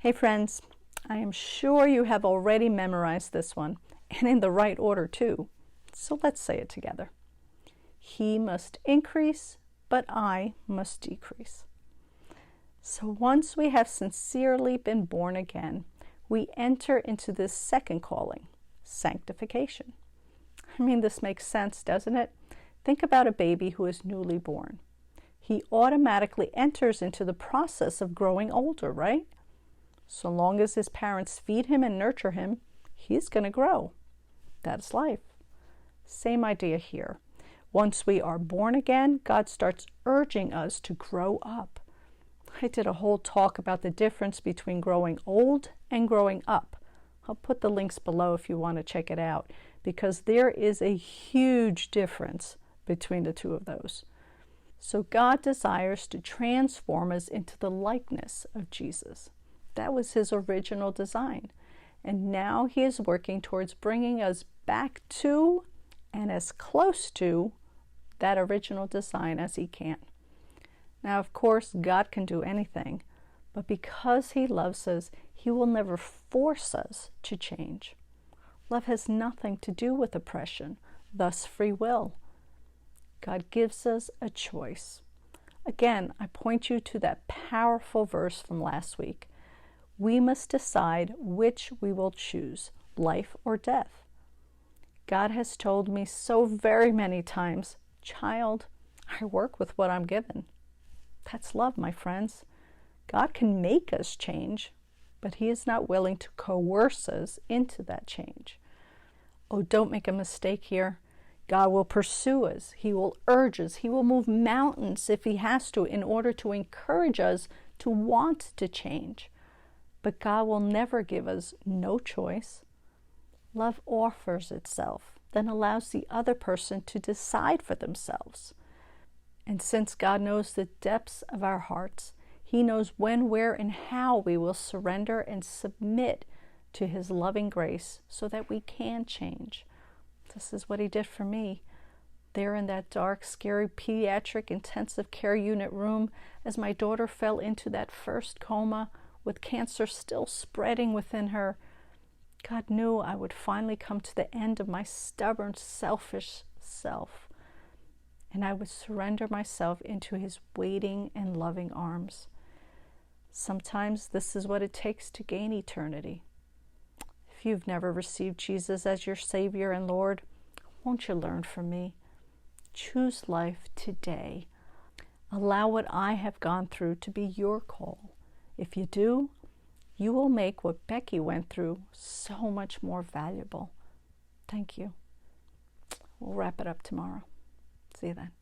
Hey friends, I am sure you have already memorized this one, and in the right order too. So let's say it together. He must increase, but I must decrease. So once we have sincerely been born again, we enter into this second calling, sanctification. I mean, this makes sense, doesn't it? Think about a baby who is newly born. He automatically enters into the process of growing older, right? So long as his parents feed him and nurture him, he's going to grow. That's life. Same idea here. Once we are born again, God starts urging us to grow up. I did a whole talk about the difference between growing old and growing up. I'll put the links below if you want to check it out, because there is a huge difference between the two of those. So God desires to transform us into the likeness of Jesus. That was his original design. And now he is working towards bringing us back to and as close to that original design as he can. Now, of course, God can do anything, but because he loves us, he will never force us to change. Love has nothing to do with oppression, thus free will. God gives us a choice. Again, I point you to that powerful verse from last week. We must decide which we will choose, life or death. God has told me so very many times, child, I work with what I'm given. That's love, my friends. God can make us change, but he is not willing to coerce us into that change. Oh, don't make a mistake here. God will pursue us. He will urge us. He will move mountains if he has to in order to encourage us to want to change. But God will never give us no choice. Love offers itself, then allows the other person to decide for themselves. And since God knows the depths of our hearts, he knows when, where, and how we will surrender and submit to his loving grace so that we can change. This is what he did for me. There in that dark, scary pediatric intensive care unit room, as my daughter fell into that first coma, with cancer still spreading within her, God knew I would finally come to the end of my stubborn, selfish self, and I would surrender myself into his waiting and loving arms. Sometimes this is what it takes to gain eternity. If you've never received Jesus as your Savior and Lord, won't you learn from me? Choose life today. Allow what I have gone through to be your call. If you do, you will make what Beckie went through so much more valuable. Thank you. We'll wrap it up tomorrow. See you then.